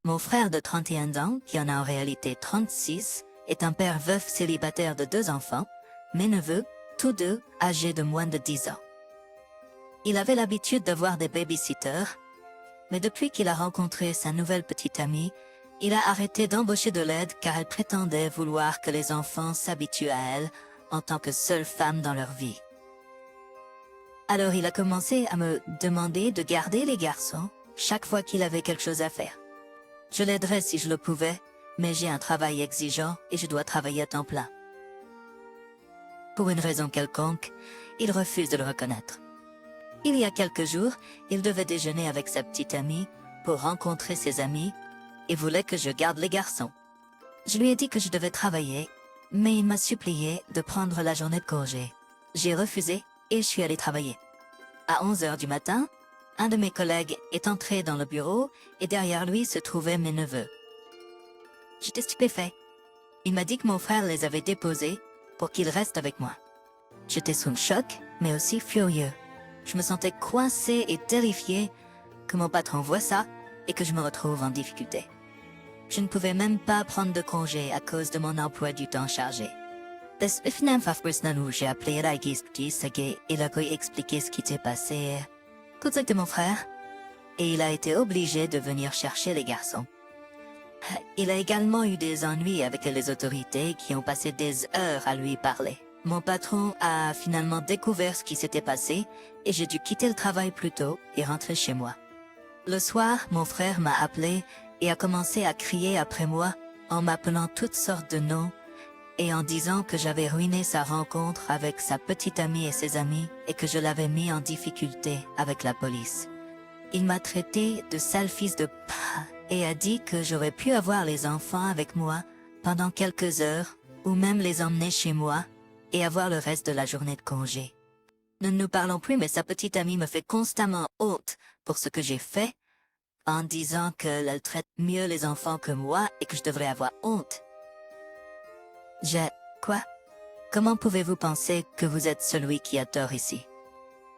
Mon frère de 31 ans, qui en a en réalité 36, est un père veuf célibataire de 2 enfants, mes neveux, tous deux âgés de moins de 10 ans. Il avait l'habitude d'avoir des babysitters, mais depuis qu'il a rencontré sa nouvelle petite amie, il a arrêté d'embaucher de l'aide car elle prétendait vouloir que les enfants s'habituent à elle en tant que seule femme dans leur vie. Alors il a commencé à me demander de garder les garçons chaque fois qu'il avait quelque chose à faire. Je l'aiderais si je le pouvais, mais j'ai un travail exigeant et je dois travailler à temps plein. Pour une raison quelconque, il refuse de le reconnaître. Il y a quelques jours, il devait déjeuner avec sa petite amie pour rencontrer ses amis et voulait que je garde les garçons. Je lui ai dit que je devais travailler, mais il m'a supplié de prendre la journée de congé. J'ai refusé et je suis allé travailler. À 11 heures du matin, un de mes collègues est entré dans le bureau et derrière lui se trouvaient mes neveux. J'étais stupéfait. Il m'a dit que mon frère les avait déposés pour qu'ils restent avec moi. J'étais sous le choc, mais aussi furieux. Je me sentais coincé et terrifié que mon patron voie ça et que je me retrouve en difficulté. Je ne pouvais même pas prendre de congé à cause de mon emploi du temps chargé. J'ai appelé la et il a expliqué ce qui s'est passé. Tout ça de mon frère. Et il a été obligé de venir chercher les garçons. Il a également eu des ennuis avec les autorités qui ont passé des heures à lui parler. Mon patron a finalement découvert ce qui s'était passé et j'ai dû quitter le travail plus tôt et rentrer chez moi. Le soir, mon frère m'a appelé et a commencé à crier après moi en m'appelant toutes sortes de noms et en disant que j'avais ruiné sa rencontre avec sa petite amie et ses amis et que je l'avais mis en difficulté avec la police. Il m'a traité de sale fils de p et a dit que j'aurais pu avoir les enfants avec moi pendant quelques heures ou même les emmener chez moi et avoir le reste de la journée de congé. Nous ne nous parlons plus, mais sa petite amie me fait constamment honte pour ce que j'ai fait en disant qu'elle traite mieux les enfants que moi et que je devrais avoir honte. Quoi? Comment pouvez-vous penser que vous êtes celui qui a tort ici?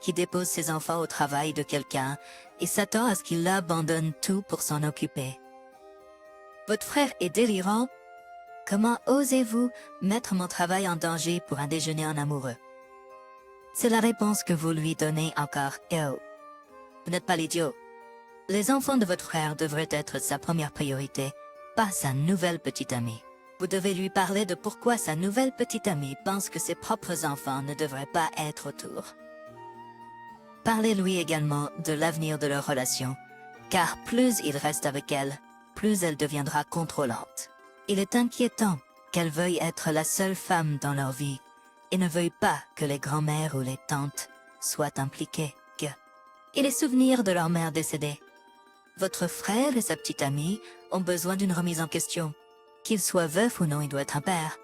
Qui dépose ses enfants au travail de quelqu'un et s'attend à ce qu'il abandonne tout pour s'en occuper. Votre frère est délirant. Comment osez-vous mettre mon travail en danger pour un déjeuner en amoureux? C'est la réponse que vous lui donnez encore. Oh. Vous n'êtes pas l'idiot. Les enfants de votre frère devraient être sa première priorité, pas sa nouvelle petite amie. Vous devez lui parler de pourquoi sa nouvelle petite amie pense que ses propres enfants ne devraient pas être autour. Parlez-lui également de l'avenir de leur relation, car plus il reste avec elle, plus elle deviendra contrôlante. Il est inquiétant qu'elle veuille être la seule femme dans leur vie et ne veuille pas que les grands-mères ou les tantes soient impliquées. Et les souvenirs de leur mère décédée. Votre frère et sa petite amie ont besoin d'une remise en question. Qu'il soit veuf ou non, il doit être un père.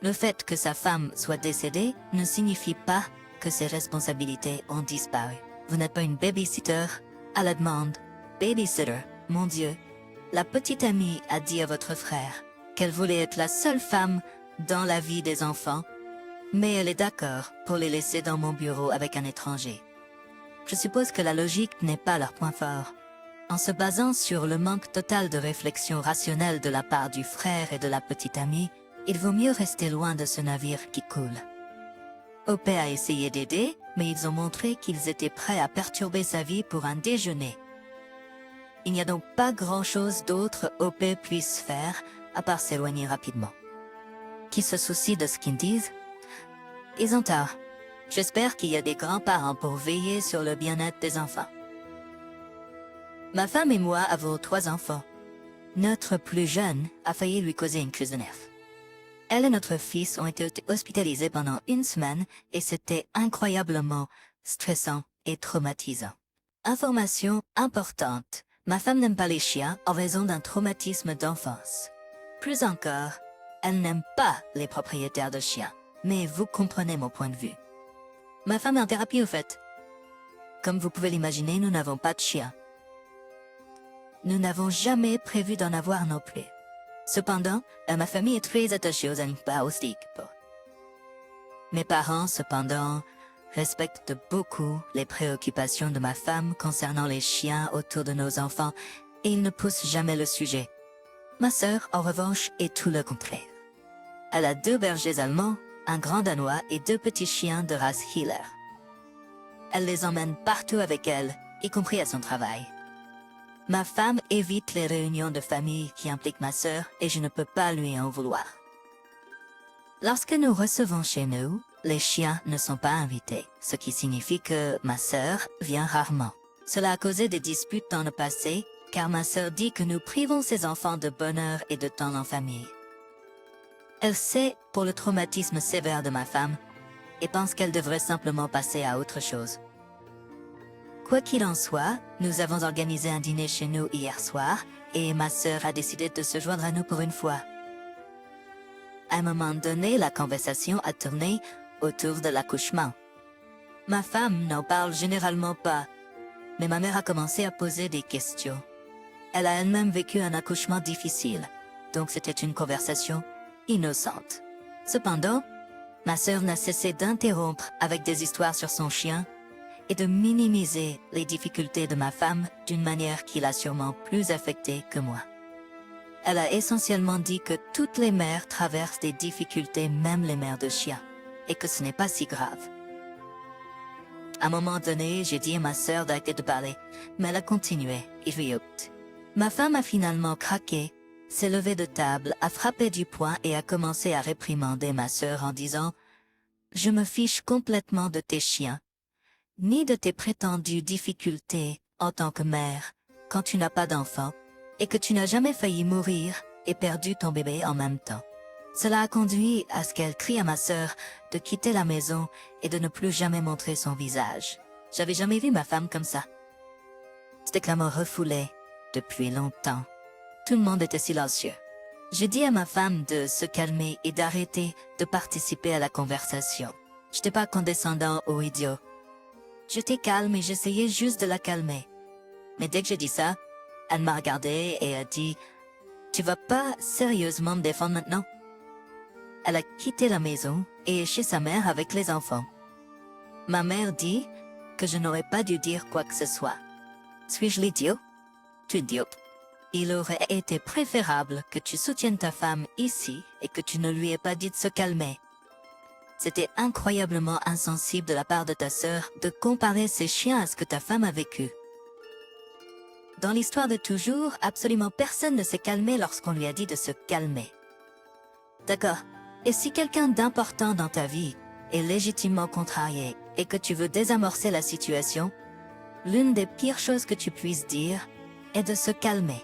Le fait que sa femme soit décédée ne signifie pas que ses responsabilités ont disparu. Vous n'êtes pas une babysitter à la demande. Babysitter, mon Dieu. La petite amie a dit à votre frère qu'elle voulait être la seule femme dans la vie des enfants, mais elle est d'accord pour les laisser dans mon bureau avec un étranger. Je suppose que la logique n'est pas leur point fort. En se basant sur le manque total de réflexion rationnelle de la part du frère et de la petite amie, il vaut mieux rester loin de ce navire qui coule. OP a essayé d'aider, mais ils ont montré qu'ils étaient prêts à perturber sa vie pour un déjeuner. Il n'y a donc pas grand-chose d'autre OP puisse faire, à part s'éloigner rapidement. Qui se soucie de ce qu'ils disent? Ils ont tort. J'espère qu'il y a des grands-parents pour veiller sur le bien-être des enfants. Ma femme et moi avons 3 enfants. Notre plus jeune a failli lui causer une crise de nerfs. Elle et notre fils ont été hospitalisés pendant 1 semaine et c'était incroyablement stressant et traumatisant. Information importante. Ma femme n'aime pas les chiens en raison d'un traumatisme d'enfance. Plus encore, elle n'aime pas les propriétaires de chiens. Mais vous comprenez mon point de vue. Ma femme est en thérapie au fait. Comme vous pouvez l'imaginer, nous n'avons pas de chien. Nous n'avons jamais prévu d'en avoir non plus. Cependant, ma famille est très attachée aux animaux domestiques. Mes parents, cependant, respectent beaucoup les préoccupations de ma femme concernant les chiens autour de nos enfants et il ne pousse jamais le sujet. Ma sœur, en revanche, est tout le contraire. Elle a 2 bergers allemands, un grand danois et 2 petits chiens de race Heeler. Elle les emmène partout avec elle, y compris à son travail. Ma femme évite les réunions de famille qui impliquent ma sœur et je ne peux pas lui en vouloir. Lorsque nous recevons chez nous, les chiens ne sont pas invités, ce qui signifie que ma sœur vient rarement. Cela a causé des disputes dans le passé, car ma sœur dit que nous privons ses enfants de bonheur et de temps en famille. Elle sait pour le traumatisme sévère de ma femme et pense qu'elle devrait simplement passer à autre chose. Quoi qu'il en soit, nous avons organisé un dîner chez nous hier soir et ma sœur a décidé de se joindre à nous pour une fois. À un moment donné, la conversation a tourné autour de l'accouchement. Ma femme n'en parle généralement pas, mais ma mère a commencé à poser des questions. Elle a elle-même vécu un accouchement difficile, donc c'était une conversation innocente. Cependant, ma sœur n'a cessé d'interrompre avec des histoires sur son chien et de minimiser les difficultés de ma femme d'une manière qui l'a sûrement plus affectée que moi. Elle a essentiellement dit que toutes les mères traversent des difficultés, même les mères de chiens, et que ce n'est pas si grave. À un moment donné, j'ai dit à ma sœur d'arrêter de parler, mais elle a continué, et riot. Ma femme a finalement craqué, s'est levée de table, a frappé du poing et a commencé à réprimander ma sœur en disant « Je me fiche complètement de tes chiens, ni de tes prétendues difficultés en tant que mère, quand tu n'as pas d'enfant, et que tu n'as jamais failli mourir et perdu ton bébé en même temps. » Cela a conduit à ce qu'elle crie à ma sœur de quitter la maison et de ne plus jamais montrer son visage. J'avais jamais vu ma femme comme ça. C'était clairement refoulé depuis longtemps. Tout le monde était silencieux. J'ai dit à ma femme de se calmer et d'arrêter de participer à la conversation. J'étais pas condescendant ou idiot. J'étais calme et j'essayais juste de la calmer. Mais dès que j'ai dit ça, elle m'a regardé et a dit « Tu vas pas sérieusement me défendre maintenant ?» Elle a quitté la maison et est chez sa mère avec les enfants. Ma mère dit que je n'aurais pas dû dire quoi que ce soit. Suis-je l'idiot? Tu idiot. Il aurait été préférable que tu soutiennes ta femme ici et que tu ne lui aies pas dit de se calmer. C'était incroyablement insensible de la part de ta sœur de comparer ses chiens à ce que ta femme a vécu. Dans l'histoire de toujours, absolument personne ne s'est calmé lorsqu'on lui a dit de se calmer. D'accord. Et si quelqu'un d'important dans ta vie est légitimement contrarié et que tu veux désamorcer la situation, l'une des pires choses que tu puisses dire est de se calmer.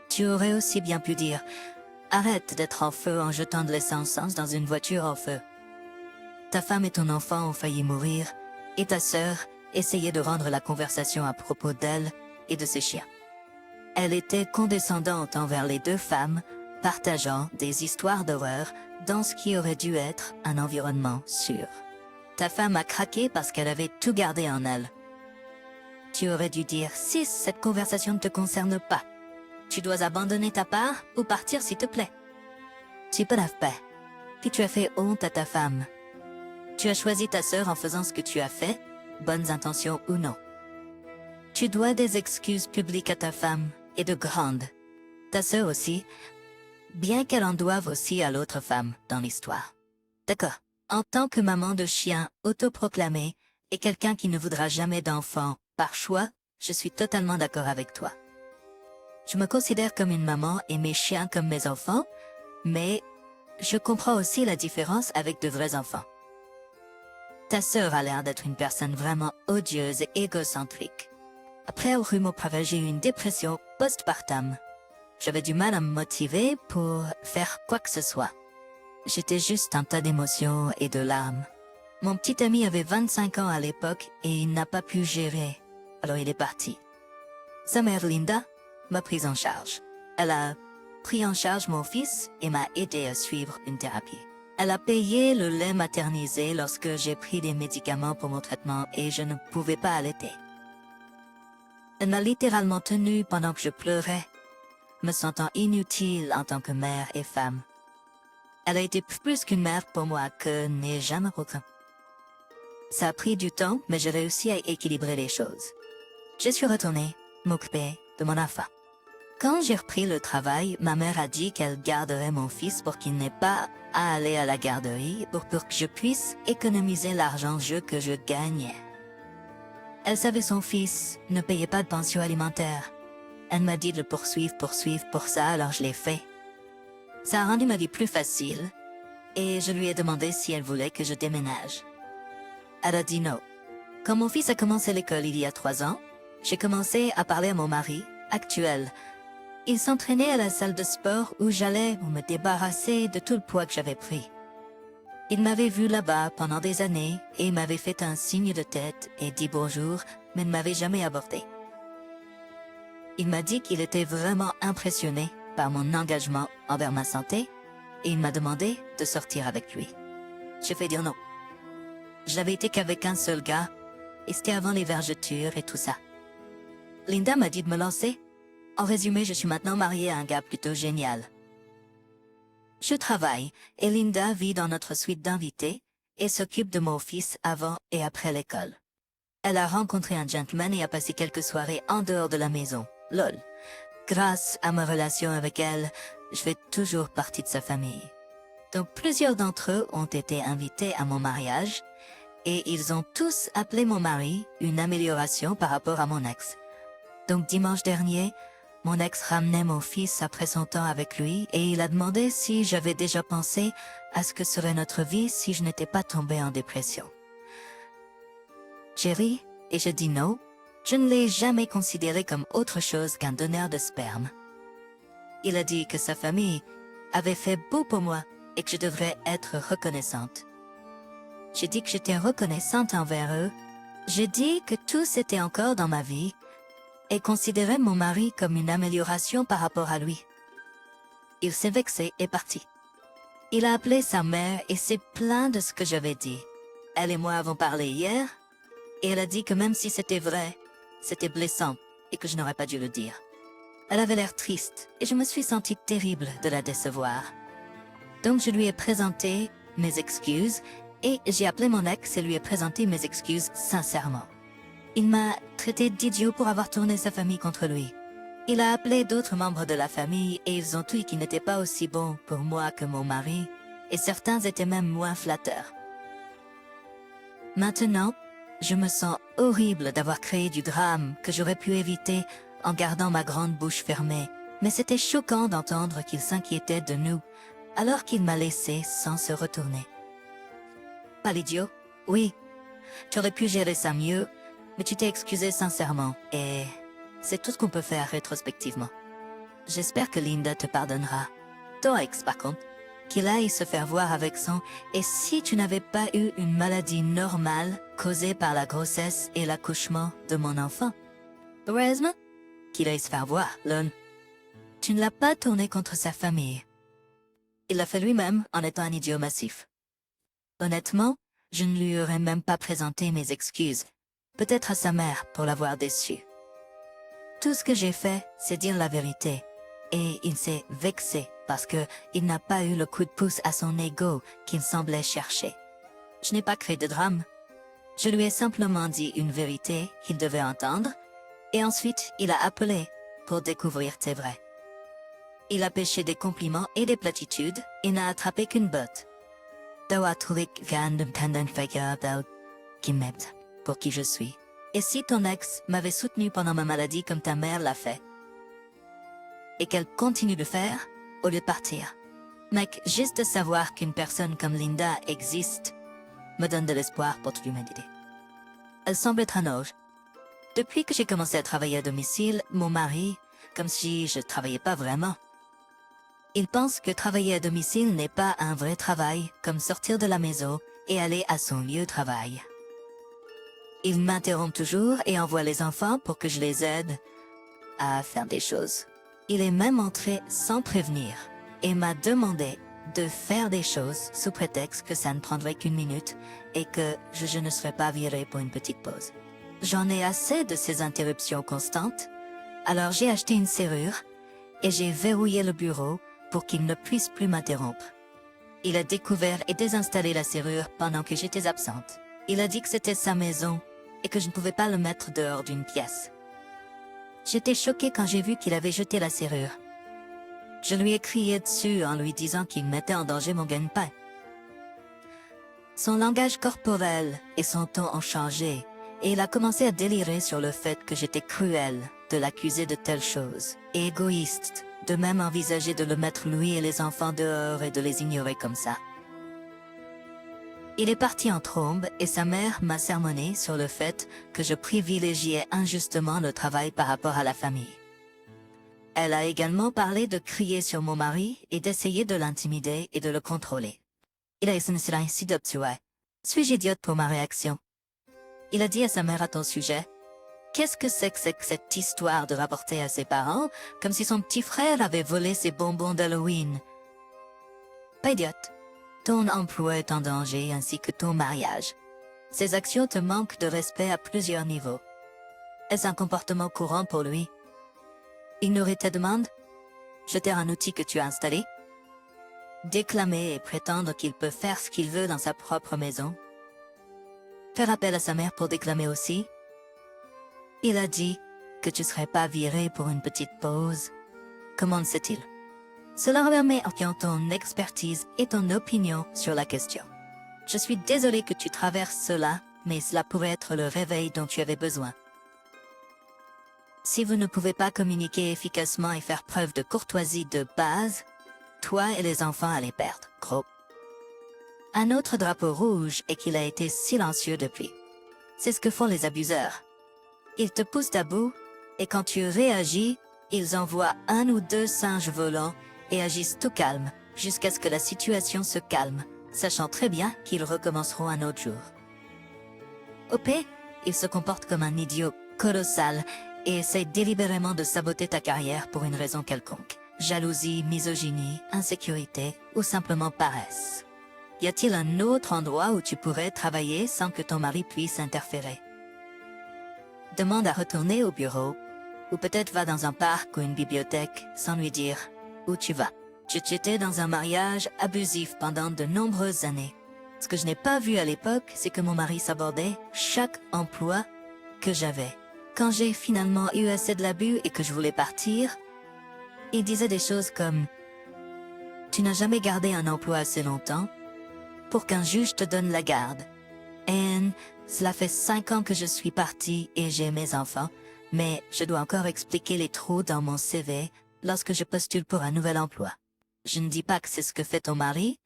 Tu aurais aussi bien pu dire « Arrête d'être en feu en jetant de l'essence dans une voiture en feu. » Ta femme et ton enfant ont failli mourir et ta sœur essayait de rendre la conversation à propos d'elle et de ses chiens. Elle était condescendante envers les 2 femmes, partageant des histoires d'horreur dans ce qui aurait dû être un environnement sûr. Ta femme a craqué parce qu'elle avait tout gardé en elle. Tu aurais dû dire « Si cette conversation ne te concerne pas, tu dois abandonner ta part ou partir s'il te plaît. » Tu peux la faire. Puis tu as fait honte à ta femme. Tu as choisi ta sœur en faisant ce que tu as fait, bonnes intentions ou non. Tu dois des excuses publiques à ta femme, et de grandes. Ta sœur aussi, bien qu'elle en doive aussi à l'autre femme dans l'histoire. D'accord. En tant que maman de chien autoproclamée et quelqu'un qui ne voudra jamais d'enfant par choix, je suis totalement d'accord avec toi. Je me considère comme une maman et mes chiens comme mes enfants, mais je comprends aussi la différence avec de vrais enfants. Ta sœur a l'air d'être une personne vraiment odieuse et égocentrique. Après avoir eu mon travail, j'ai eu une dépression postpartum. J'avais du mal à me motiver pour faire quoi que ce soit. J'étais juste un tas d'émotions et de larmes. Mon petit ami avait 25 ans à l'époque et il n'a pas pu gérer, alors il est parti. Sa mère Linda m'a prise en charge. Elle a pris en charge mon fils et m'a aidé à suivre une thérapie. Elle a payé le lait maternisé lorsque j'ai pris des médicaments pour mon traitement et je ne pouvais pas allaiter. Elle m'a littéralement tenue pendant que je pleurais, me sentant inutile en tant que mère et femme. Elle a été plus qu'une mère pour moi que n'est jamais aucun. Ça a pris du temps, mais j'ai réussi à équilibrer les choses. Je suis retournée m'occuper de mon enfant. Quand j'ai repris le travail, ma mère a dit qu'elle garderait mon fils pour qu'il n'ait pas à aller à la garderie pour que je puisse économiser l'argent que je gagnais. Elle savait son fils ne payait pas de pension alimentaire. Elle m'a dit de le poursuivre pour ça, alors je l'ai fait. Ça a rendu ma vie plus facile et je lui ai demandé si elle voulait que je déménage. Elle a dit non. Quand mon fils a commencé l'école il y a 3 ans, j'ai commencé à parler à mon mari, actuel. Il s'entraînait à la salle de sport où j'allais pour me débarrasser de tout le poids que j'avais pris. Il m'avait vu là-bas pendant des années et m'avait fait un signe de tête et dit bonjour, mais ne m'avait jamais abordé. Il m'a dit qu'il était vraiment impressionné par mon engagement envers ma santé et il m'a demandé de sortir avec lui. J'ai fait dire non. Je n'avais été qu'avec un seul gars et c'était avant les vergetures et tout ça. Linda m'a dit de me lancer. En résumé, je suis maintenant mariée à un gars plutôt génial. Je travaille et Linda vit dans notre suite d'invités et s'occupe de mon fils avant et après l'école. Elle a rencontré un gentleman et a passé quelques soirées en dehors de la maison. Lol. Grâce à ma relation avec elle, je fais toujours partie de sa famille. Donc plusieurs d'entre eux ont été invités à mon mariage et ils ont tous appelé mon mari une amélioration par rapport à mon ex. Donc dimanche dernier, mon ex ramenait mon fils après son temps avec lui et il a demandé si j'avais déjà pensé à ce que serait notre vie si je n'étais pas tombée en dépression. J'ai ri et je dis non, je ne l'ai jamais considéré comme autre chose qu'un donneur de sperme. Il a dit que sa famille avait fait beau pour moi et que je devrais être reconnaissante. J'ai dit que j'étais reconnaissante envers eux. J'ai dit que tout était encore dans ma vie et considérait mon mari comme une amélioration par rapport à lui. Il s'est vexé et parti. Il a appelé sa mère et s'est plaint de ce que j'avais dit. Elle et moi avons parlé hier et elle a dit que même si c'était vrai, c'était blessant et que je n'aurais pas dû le dire. Elle avait l'air triste et je me suis sentie terrible de la décevoir. Donc je lui ai présenté mes excuses et j'ai appelé mon ex et lui ai présenté mes excuses sincèrement. Il m'a traité d'idiot pour avoir tourné sa famille contre lui. Il a appelé d'autres membres de la famille et ils ont dit qu'il n'était pas aussi bon pour moi que mon mari, et certains étaient même moins flatteurs. Maintenant, je me sens horrible d'avoir créé du drame que j'aurais pu éviter en gardant ma grande bouche fermée, mais c'était choquant d'entendre qu'il s'inquiétait de nous, alors qu'il m'a laissé sans se retourner. Pas l'idiot? Oui, tu aurais pu gérer ça mieux, mais tu t'es excusé sincèrement, et c'est tout ce qu'on peut faire rétrospectivement. J'espère que Linda te pardonnera. Ton ex, par contre, qu'il aille se faire voir avec son « et si tu n'avais pas eu une maladie normale causée par la grossesse et l'accouchement de mon enfant ?» Heureusement qu'il aille se faire voir, Lon. Tu ne l'as pas tourné contre sa famille. Il l'a fait lui-même en étant un idiot massif. Honnêtement, je ne lui aurais même pas présenté mes excuses, peut-être à sa mère pour l'avoir déçu. Tout ce que j'ai fait, c'est dire la vérité, et il s'est vexé parce que il n'a pas eu le coup de pouce à son ego qu'il semblait chercher. Je n'ai pas créé de drame. Je lui ai simplement dit une vérité qu'il devait entendre, et ensuite il a appelé pour découvrir c'est vrai. Il a pêché des compliments et des platitudes et n'a attrapé qu'une botte. Pour qui je suis. Et si ton ex m'avait soutenu pendant ma maladie comme ta mère l'a fait, et qu'elle continue de faire, au lieu de partir. Mec, juste de savoir qu'une personne comme Linda existe, me donne de l'espoir pour toute l'humanité. Elle semble être un ange. Depuis que j'ai commencé à travailler à domicile, mon mari, comme si je travaillais pas vraiment. Il pense que travailler à domicile n'est pas un vrai travail, comme sortir de la maison et aller à son lieu de travail. Il m'interrompt toujours et envoie les enfants pour que je les aide à faire des choses. Il est même entré sans prévenir et m'a demandé de faire des choses sous prétexte que ça ne prendrait qu'1 minute et que je ne serais pas virée pour une petite pause. J'en ai assez de ces interruptions constantes, alors j'ai acheté une serrure et j'ai verrouillé le bureau pour qu'il ne puisse plus m'interrompre. Il a découvert et désinstallé la serrure pendant que j'étais absente. Il a dit que c'était sa maison et que je ne pouvais pas le mettre dehors d'une pièce. J'étais choquée quand j'ai vu qu'il avait jeté la serrure. Je lui ai crié dessus en lui disant qu'il mettait en danger mon gagne-pain. Son langage corporel et son ton ont changé, et il a commencé à délirer sur le fait que j'étais cruelle de l'accuser de telles choses, et égoïste, de même envisager de le mettre lui et les enfants dehors et de les ignorer comme ça. Il est parti en trombe et sa mère m'a sermonné sur le fait que je privilégiais injustement le travail par rapport à la famille. Elle a également parlé de crier sur mon mari et d'essayer de l'intimider et de le contrôler. Il a essayé de tuer. Suis-je idiote pour ma réaction? Il a dit à sa mère à ton sujet, qu'est-ce que c'est que cette histoire de rapporter à ses parents comme si son petit frère avait volé ses bonbons d'Halloween? Pas idiote. Ton emploi est en danger ainsi que ton mariage. Ces actions te manquent de respect à plusieurs niveaux. Est-ce un comportement courant pour lui? Ignorer tes demandes? Jeter un outil que tu as installé? Déclamer et prétendre qu'il peut faire ce qu'il veut dans sa propre maison? Faire appel à sa mère pour déclamer aussi? Il a dit que tu serais pas viré pour une petite pause. Comment le sait-il? Cela remet en ton expertise et ton opinion sur la question. Je suis désolée que tu traverses cela, mais cela pourrait être le réveil dont tu avais besoin. Si vous ne pouvez pas communiquer efficacement et faire preuve de courtoisie de base, toi et les enfants allez perdre, gros. Un autre drapeau rouge est qu'il a été silencieux depuis. C'est ce que font les abuseurs. Ils te poussent à bout, et quand tu réagis, ils envoient 1 ou 2 singes volants et agissent tout calme, jusqu'à ce que la situation se calme, sachant très bien qu'ils recommenceront un autre jour. Au pire, ils se comportent comme un idiot colossal et essayent délibérément de saboter ta carrière pour une raison quelconque. Jalousie, misogynie, insécurité ou simplement paresse. Y a-t-il un autre endroit où tu pourrais travailler sans que ton mari puisse interférer? Demande à retourner au bureau, ou peut-être va dans un parc ou une bibliothèque sans lui dire où tu vas. J'étais dans un mariage abusif pendant de nombreuses années. Ce que je n'ai pas vu à l'époque, c'est que mon mari sabordait chaque emploi que j'avais. Quand j'ai finalement eu assez de l'abus et que je voulais partir, il disait des choses comme « Tu n'as jamais gardé un emploi assez longtemps pour qu'un juge te donne la garde. Et cela fait 5 ans que je suis partie et j'ai mes enfants, mais je dois encore expliquer les trous dans mon CV lorsque je postule pour un nouvel emploi. Je ne dis pas que c'est ce que fait ton mari,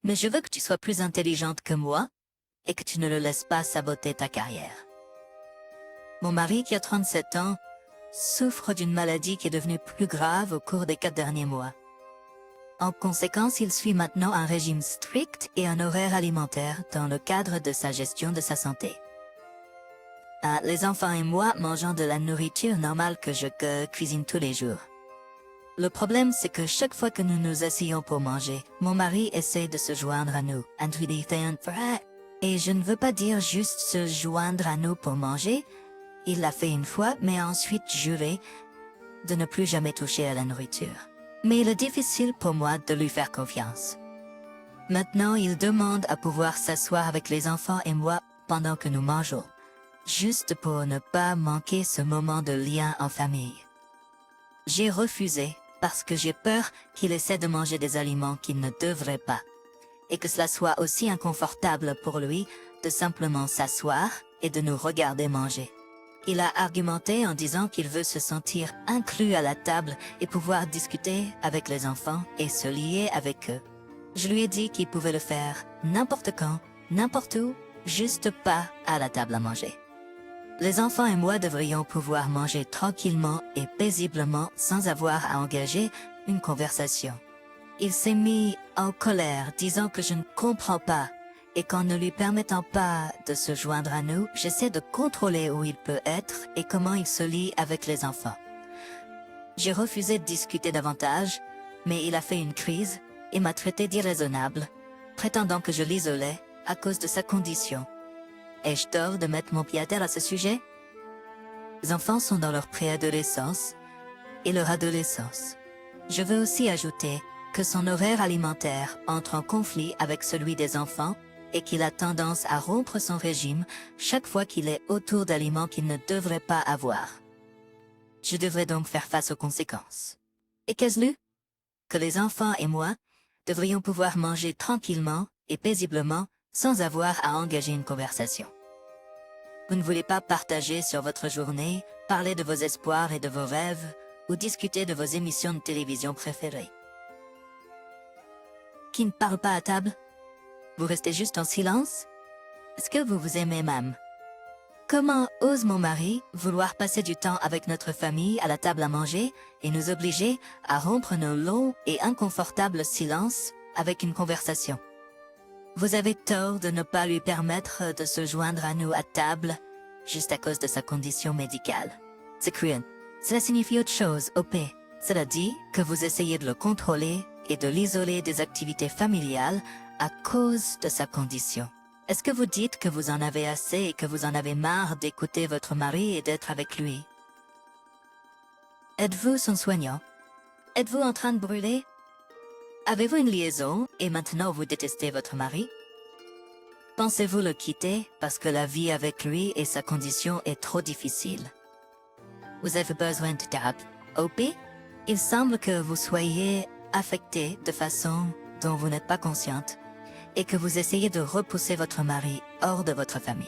mais je veux que tu sois plus intelligente que moi et que tu ne le laisses pas saboter ta carrière. » Mon mari, qui a 37 ans, souffre d'une maladie qui est devenue plus grave au cours des 4 derniers mois. En conséquence, il suit maintenant un régime strict et un horaire alimentaire dans le cadre de sa gestion de sa santé. Les enfants et moi mangeons de la nourriture normale que je cuisine tous les jours. Le problème, c'est que chaque fois que nous nous asseyons pour manger, mon mari essaie de se joindre à nous. Et je ne veux pas dire juste se joindre à nous pour manger. Il l'a fait une fois, mais a ensuite juré de ne plus jamais toucher à la nourriture. Mais il est difficile pour moi de lui faire confiance. Maintenant, il demande à pouvoir s'asseoir avec les enfants et moi pendant que nous mangeons, juste pour ne pas manquer ce moment de lien en famille. J'ai refusé parce que j'ai peur qu'il essaie de manger des aliments qu'il ne devrait pas, et que cela soit aussi inconfortable pour lui de simplement s'asseoir et de nous regarder manger. Il a argumenté en disant qu'il veut se sentir inclus à la table et pouvoir discuter avec les enfants et se lier avec eux. Je lui ai dit qu'il pouvait le faire n'importe quand, n'importe où, juste pas à la table à manger. Les enfants et moi devrions pouvoir manger tranquillement et paisiblement sans avoir à engager une conversation. Il s'est mis en colère, disant que je ne comprends pas, et qu'en ne lui permettant pas de se joindre à nous, j'essaie de contrôler où il peut être et comment il se lie avec les enfants. J'ai refusé de discuter davantage, mais il a fait une crise et m'a traité d'irraisonnable, prétendant que je l'isolais à cause de sa condition. Ai-je tort de mettre mon pied à terre à ce sujet? Les enfants sont dans leur préadolescence et leur adolescence. Je veux aussi ajouter que son horaire alimentaire entre en conflit avec celui des enfants et qu'il a tendance à rompre son régime chaque fois qu'il est autour d'aliments qu'il ne devrait pas avoir. Je devrais donc faire face aux conséquences. Et qu'est-ce que les enfants et moi devrions pouvoir manger tranquillement et paisiblement sans avoir à engager une conversation. Vous ne voulez pas partager sur votre journée, parler de vos espoirs et de vos rêves, ou discuter de vos émissions de télévision préférées. Qui ne parle pas à table? Vous restez juste en silence? Est-ce que vous vous aimez même? Comment ose mon mari vouloir passer du temps avec notre famille à la table à manger et nous obliger à rompre nos longs et inconfortables silences avec une conversation? Vous avez tort de ne pas lui permettre de se joindre à nous à table, juste à cause de sa condition médicale. C'est cruel. Cela signifie autre chose, OP. Cela dit que vous essayez de le contrôler et de l'isoler des activités familiales à cause de sa condition. Est-ce que vous dites que vous en avez assez et que vous en avez marre d'écouter votre mari et d'être avec lui? Êtes-vous son soignant? Êtes-vous en train de brûler? Avez-vous une liaison et maintenant vous détestez votre mari? Pensez-vous le quitter parce que la vie avec lui et sa condition est trop difficile? Vous avez besoin de thérapie. OP? Il semble que vous soyez affecté de façon dont vous n'êtes pas consciente et que vous essayez de repousser votre mari hors de votre famille.